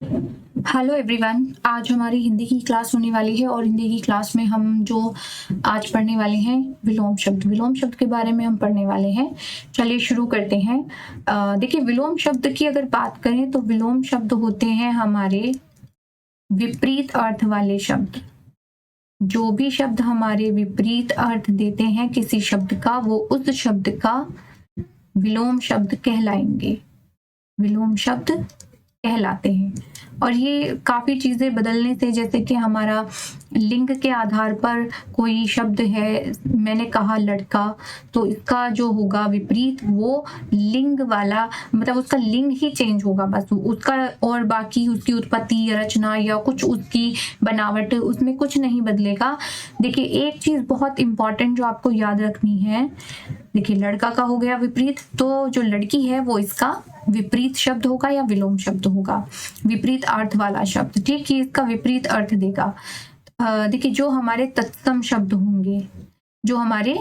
Hello everyone, आज हमारी हिंदी की क्लास होने वाली है और हिंदी की क्लास में हम जो आज पढ़ने वाले हैं विलोम शब्द के बारे में हम पढ़ने वाले हैं। चलिए शुरू करते हैं। देखिए, विलोम शब्द की अगर बात करें तो विलोम शब्द होते हैं हमारे विपरीत अर्थ वाले शब्द। जो भी शब्द हमारे विपरीत अर्थ देते हैं किसी शब्द का, वो उस शब्द का विलोम शब्द कहलाएंगे, विलोम शब्द कहलाते हैं। और ये काफी चीजें बदलने से, जैसे कि हमारा लिंग के आधार पर कोई शब्द है, मैंने कहा लड़का, तो इसका जो होगा विपरीत वो लिंग वाला, मतलब उसका लिंग ही चेंज होगा बस उसका, और बाकी उसकी उत्पत्ति रचना या कुछ उसकी बनावट उसमें कुछ नहीं बदलेगा। देखिए, एक चीज बहुत इंपॉर्टेंट जो आपको याद रखनी है, देखिए लड़का का हो गया विपरीत, तो जो लड़की है वो इसका विपरीत शब्द होगा या विलोम शब्द होगा, विपरीत अर्थ वाला शब्द। ठीक, ये इसका विपरीत अर्थ देगा। देखिए, जो हमारे तत्सम शब्द होंगे, जो हमारे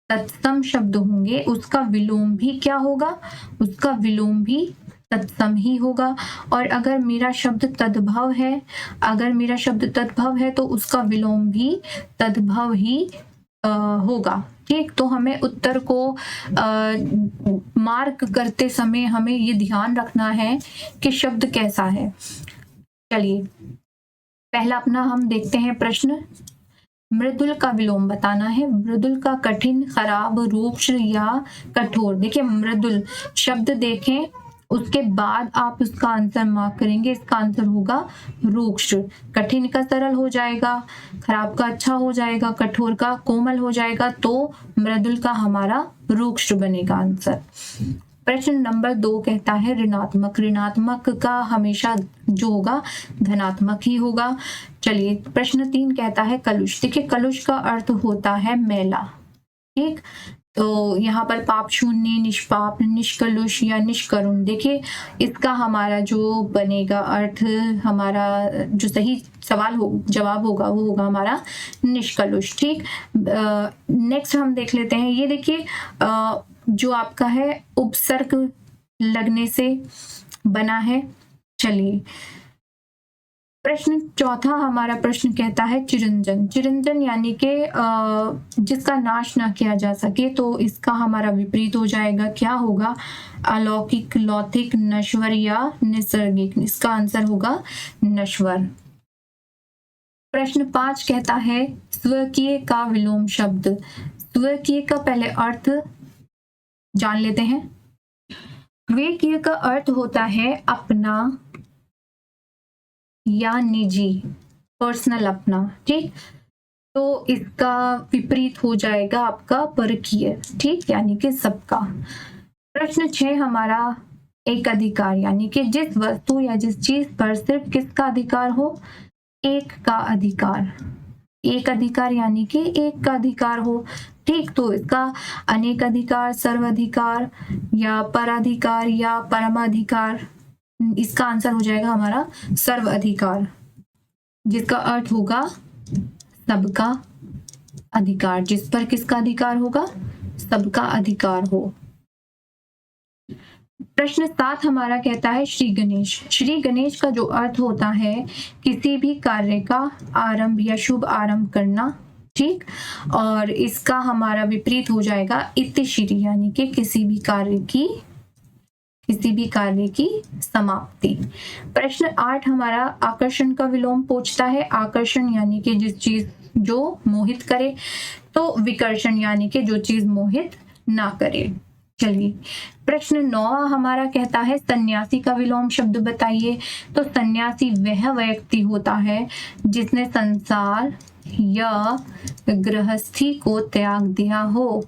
तत्सम शब्द होंगे उसका विलोम भी क्या होगा, उसका विलोम भी तत्सम ही होगा। और अगर मेरा शब्द तद्भव है, अगर मेरा शब्द तद्भव है तो उसका विलोम भी तद्भव ही होगा। ठीक, तो हमें उत्तर को मार्क करते समय हमें ये ध्यान रखना है कि शब्द कैसा है। चलिए, पहला अपना हम देखते हैं प्रश्न। मृदुल का विलोम बताना है। मृदुल का कठिन, खराब, रूक्ष या कठोर। देखिए, मृदुल शब्द देखें, उसके बाद आप उसका आंसर मार्क करेंगे। इसका आंसर होगा रूक्ष। कठिन का सरल हो जाएगा, खराब का अच्छा हो जाएगा, कठोर का कोमल हो जाएगा, तो मृदुल का हमारा रूक्ष बनेगा आंसर। प्रश्न नंबर 2 कहता है ऋणात्मक। ऋणात्मक का हमेशा जो होगा धनात्मक ही होगा। चलिए, प्रश्न 3 कहता है कलुष। देखिए, कलुष का अर्थ होता है मैला। ठीक, तो यहाँ पर पाप शून्य, निष्पाप, निष्कलुष या निष्करुण। देखिए, इसका हमारा जो बनेगा अर्थ, हमारा जो सही सवाल हो जवाब होगा वो होगा हमारा निष्कलुष। ठीक, नेक्स्ट हम देख लेते हैं। ये देखिए, जो आपका है उपसर्ग लगने से बना है। चलिए, प्रश्न 4 हमारा प्रश्न कहता है चिरंजन। चिरंजन यानी कि जिसका नाश ना किया जा सके, तो इसका हमारा विपरीत हो जाएगा, क्या होगा, अलौकिक, लौकिक, नश्वर या नैसर्गिक। इसका आंसर होगा नश्वर। प्रश्न 5 कहता है स्वकीय का विलोम शब्द। स्वकीय का पहले अर्थ जान लेते हैं। स्वकीय का अर्थ होता है अपना या निजी, पर्सनल, अपना। ठीक, तो इसका विपरीत हो जाएगा आपका परकीय। ठीक, यानी कि सबका। प्रश्न 6 हमारा एक अधिकार, यानी कि जिस वस्तु या जिस चीज पर सिर्फ किसका अधिकार हो, एक का अधिकार। एक अधिकार यानी कि एक का अधिकार हो। ठीक, तो इसका अनेक अधिकार, सर्वाधिकार या पराधिकार या परमाधिकार। इसका आंसर हो जाएगा हमारा सर्व अधिकार, जिसका अर्थ होगा सबका अधिकार। जिस पर किसका अधिकार होगा, सबका अधिकार हो। प्रश्न 7 हमारा कहता है श्री गणेश। श्री गणेश का जो अर्थ होता है किसी भी कार्य का आरंभ या शुभ आरंभ करना। ठीक, और इसका हमारा विपरीत हो जाएगा इतिश्री, यानी कि किसी भी कार्य की समाप्ति। प्रश्न 8 हमारा आकर्षण का विलोम पूछता है। आकर्षण यानी कि जिस चीज जो मोहित करे, तो विकर्षण यानी कि जो चीज मोहित ना करे। चलिए, प्रश्न 9 हमारा कहता है सन्यासी का विलोम शब्द बताइए। तो सन्यासी वह व्यक्ति होता है जिसने संसार या गृहस्थी को त्याग दिया हो,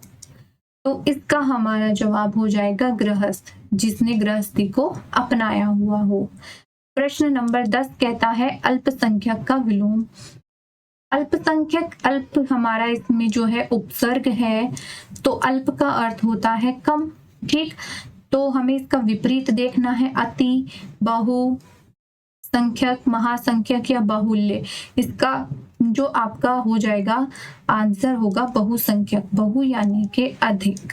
तो इसका हमारा जवाब हो जाएगा गृहस्थ, जिसने गृहस्थी को अपनाया हुआ हो। प्रश्न नंबर 10 कहता है अल्पसंख्यक का विलोम। अल्पसंख्यक, अल्प हमारा इसमें जो है उपसर्ग है, तो अल्प का अर्थ होता है कम। ठीक, तो हमें इसका विपरीत देखना है, अति, बहु संख्यक, महासंख्यक या बाहुल्य। इसका जो आपका हो जाएगा आंसर होगा बहुसंख्यक, बहु यानी कि अधिक।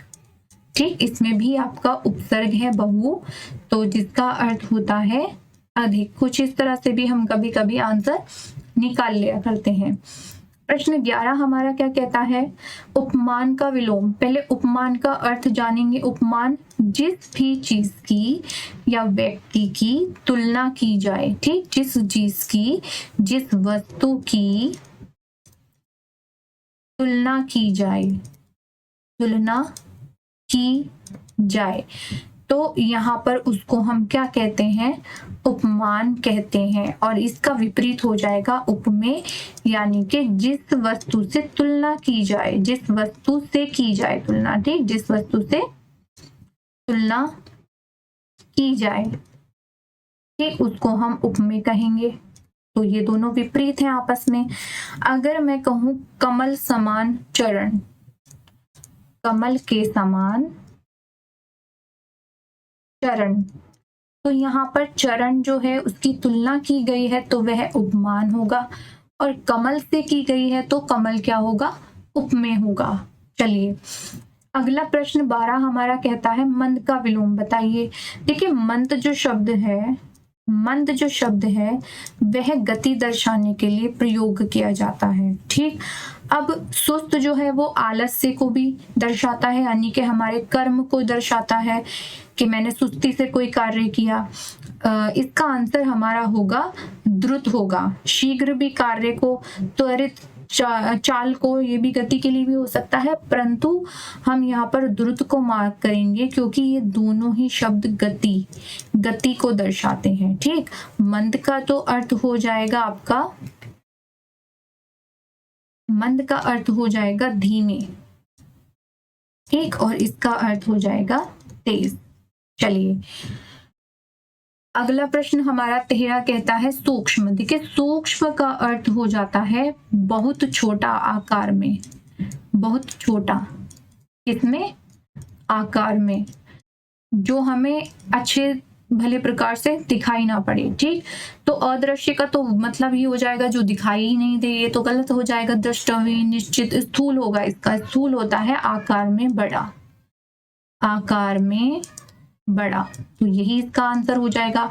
ठीक, इसमें भी आपका उपसर्ग है बहु, तो जिसका अर्थ होता है अधिक। कुछ इस तरह से भी हम कभी कभी आंसर निकाल लिया करते हैं। प्रश्न 11 हमारा क्या कहता है, उपमान का विलोम। पहले उपमान का अर्थ जानेंगे। उपमान जिस भी चीज की या व्यक्ति की तुलना की जाए, ठीक, जिस चीज की, जिस वस्तु की तुलना की जाए, तुलना की जाए, तो यहाँ पर उसको हम क्या कहते हैं, उपमान कहते हैं। और इसका विपरीत हो जाएगा उपमेय, यानी कि जिस वस्तु से तुलना की जाए, जिस वस्तु से की जाए तुलना, ठीक, जिस वस्तु से तुलना की जाए, ठीक, उसको हम उपमेय कहेंगे। तो ये दोनों विपरीत हैं आपस में। अगर मैं कहूं कमल समान चरण, कमल के समान चरण, तो यहाँ पर चरण जो है उसकी तुलना की गई है तो वह उपमान होगा, और कमल से की गई है तो कमल क्या होगा, उपमेय होगा। चलिए अगला प्रश्न 12 हमारा कहता है मंद का विलोम बताइए। देखिए मंद जो शब्द है, मंद जो शब्द है वह गति दर्शाने के लिए प्रयोग किया जाता है, ठीक। अब सुस्त जो है वो आलस्य को भी दर्शाता है, यानी कि हमारे कर्म को दर्शाता है कि मैंने सुस्ती से कोई कार्य किया। इसका आंसर हमारा होगा द्रुत होगा। शीघ्र भी कार्य को, त्वरित चाल को, ये भी गति के लिए भी हो सकता है, परंतु हम यहाँ पर द्रुत को मार्क करेंगे क्योंकि ये दोनों ही शब्द गति को दर्शाते हैं, ठीक। मंद का तो अर्थ हो जाएगा आपका, मंद का अर्थ हो जाएगा धीमे, ठीक, और इसका अर्थ हो जाएगा तेज। चलिए अगला प्रश्न हमारा 13 कहता है सूक्ष्म। देखिए सूक्ष्म का अर्थ हो जाता है बहुत छोटा आकार में, बहुत छोटा, किसमें, आकार में, जो हमें अच्छे भले प्रकार से दिखाई ना पड़े, ठीक। तो अदृश्य का तो मतलब ही हो जाएगा जो दिखाई ही नहीं दे, ये तो गलत हो जाएगा। दृष्टव्य, निश्चित, स्थूल होगा इसका। स्थूल होता है आकार में बड़ा, आकार में बड़ा, तो यही इसका आंसर हो जाएगा।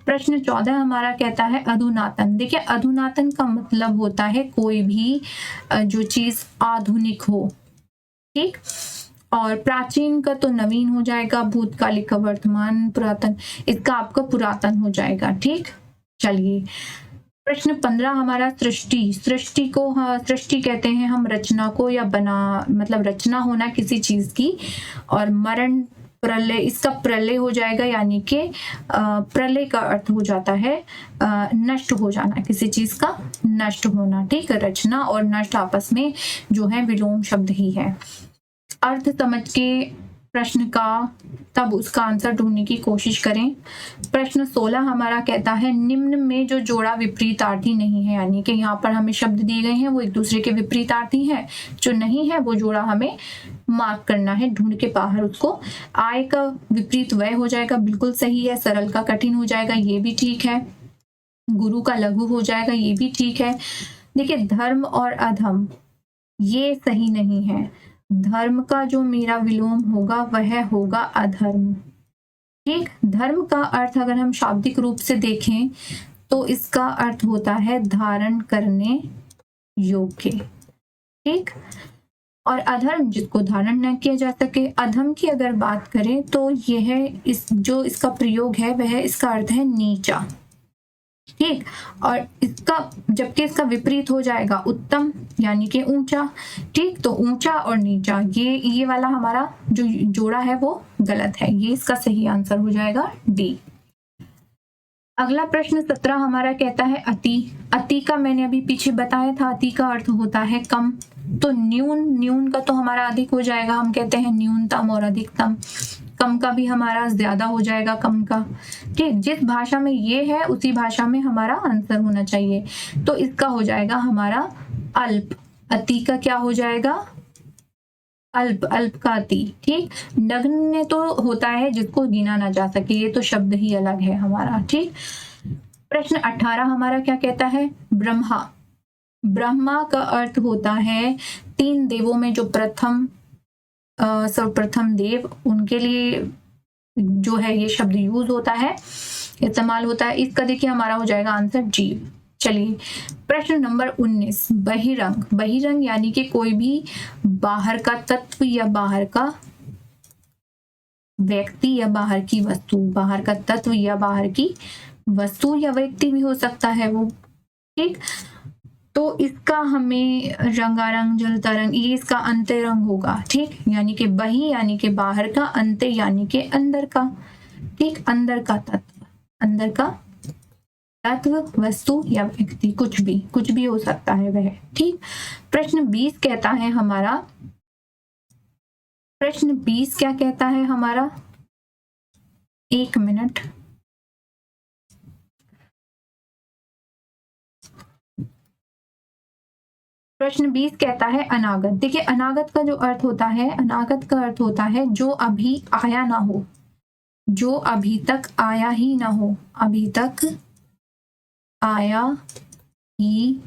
प्रश्न 14 हमारा कहता है अधुनातन। देखिए अधुनातन का मतलब होता है कोई भी जो चीज आधुनिक हो, ठीक। और प्राचीन का तो नवीन हो जाएगा, भूतकालिक का वर्तमान, पुरातन इसका आपका पुरातन हो जाएगा, ठीक। चलिए प्रश्न 15 हमारा सृष्टि। सृष्टि को सृष्टि कहते हैं हम रचना को, या बना मतलब रचना होना किसी चीज की। और मरण, प्रलय, इसका प्रलय हो जाएगा, यानी कि प्रलय का अर्थ हो जाता है नष्ट हो जाना, किसी चीज का नष्ट होना, ठीक। रचना और नष्ट आपस में जो है विलोम शब्द ही है। अर्थ समझ के प्रश्न का तब उसका आंसर ढूंढने की कोशिश करें। प्रश्न 16 हमारा कहता है निम्न में जो जोड़ा विपरीतार्थी नहीं है, यानी कि यहाँ पर हमें शब्द दिए गए हैं वो एक दूसरे के विपरीतार्थी हैं, जो नहीं है वो जोड़ा हमें मार्क करना है, ढूंढ के बाहर उसको। आय का विपरीत वय हो जाएगा, बिल्कुल सही है। सरल का कठिन हो जाएगा, ये भी ठीक है। गुरु का लघु हो जाएगा, ये भी ठीक है। देखिए धर्म और अधम ये सही नहीं है। धर्म का जो मेरा विलोम होगा वह होगा अधर्म, ठीक। धर्म का अर्थ अगर हम शाब्दिक रूप से देखें तो इसका अर्थ होता है धारण करने योग्य, ठीक। और अधर्म जिसको धारण न किया जा सके। अधम की अगर बात करें तो यह जो इसका प्रयोग है वह इसका अर्थ है नीचा, ठीक। और इसका जबकि इसका विपरीत हो जाएगा उत्तम, यानी कि ऊंचा, ठीक। तो ऊंचा और नीचा ये वाला हमारा जो जोड़ा है वो गलत है, ये इसका सही आंसर हो जाएगा डी। अगला प्रश्न 17 हमारा कहता है अति। अति का मैंने अभी पीछे बताया था, अति का अर्थ होता है कम। तो न्यून, न्यून का तो हमारा अधिक हो जाएगा, हम कहते हैं न्यूनतम और अधिकतम। कम का भी हमारा ज्यादा हो जाएगा कम का, ठीक। जिस भाषा में ये है उसी भाषा में हमारा आंसर होना चाहिए, तो इसका हो जाएगा हमारा अल्प। अति का क्या हो जाएगा, अल्प, अल्प का अति, ठीक। नग्न तो होता है जिसको गिना ना जा सके, ये तो शब्द ही अलग है हमारा, ठीक। प्रश्न 18 हमारा क्या कहता है ब्रह्मा। ब्रह्मा का अर्थ होता है 3 देवों में जो प्रथम सर्वप्रथम देव, उनके लिए जो है ये शब्द यूज होता है। इस्तेमाल होता है। इसका देखिए हमारा हो जाएगा आंसर जीव। चलिए प्रश्न नंबर 19, बहिरंग। बहिरंग यानी कि कोई भी बाहर का तत्व या बाहर का व्यक्ति या बाहर की वस्तु, बाहर का तत्व या बाहर की वस्तु या व्यक्ति भी हो सकता है वो, ठीक। तो इसका हमें रंगारंग, जलता रंग, ये इसका अंत्य रंग होगा, ठीक। यानी कि बहि यानी कि बाहर का, अंत्य यानी कि अंदर का, ठीक। अंदर का तत्व, अंदर का तत्व, वस्तु या व्यक्ति, कुछ भी हो सकता है वह, ठीक। प्रश्न 20 कहता है हमारा, प्रश्न 20 क्या कहता है हमारा, 1 मिनट। प्रश्न 20 कहता है अनागत। देखिए अनागत का जो अर्थ होता है, अनागत का अर्थ होता है जो अभी आया ना हो, जो अभी तक आया ही ना हो, अभी तक आया ही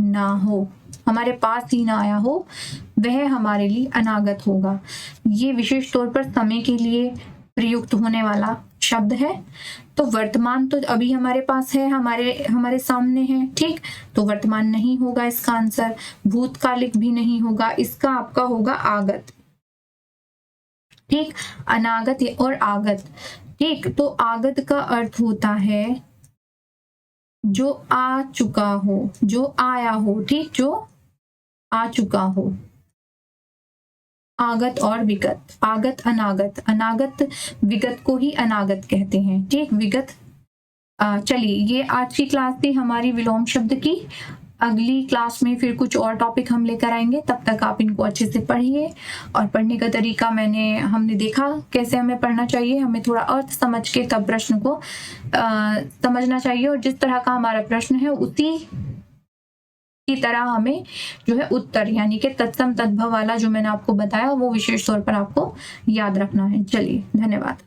ना हो, हमारे पास ही ना आया हो, वह हमारे लिए अनागत होगा। ये विशेष तौर पर समय के लिए प्रयुक्त होने वाला शब्द है। तो वर्तमान तो अभी हमारे पास है, हमारे सामने है, ठीक। तो वर्तमान नहीं होगा इसका आंसर, भूतकालिक भी नहीं होगा, इसका आपका होगा आगत, ठीक। अनागत और आगत, ठीक। तो आगत का अर्थ होता है जो आ चुका हो, जो आया हो, ठीक, जो आ चुका हो। आगत और विगत, आगत अनागत, अनागत विगत को ही अनागत कहते हैं, ठीक। विगत। चलिए ये आज की क्लास थी हमारी विलोम शब्द की। अगली क्लास में फिर कुछ और टॉपिक हम लेकर आएंगे, तब तक आप इनको अच्छे से पढ़िए। और पढ़ने का तरीका हमने देखा कैसे हमें पढ़ना चाहिए, हमें थोड़ा अर्थ समझ के तब प्रश्न को समझना चाहिए, और जिस तरह का हमारा प्रश्न है उसी की तरह हमें जो है उत्तर यानी कि तत्सम तद्भव वाला जो मैंने आपको बताया वो विशेष तौर पर आपको याद रखना है। चलिए धन्यवाद।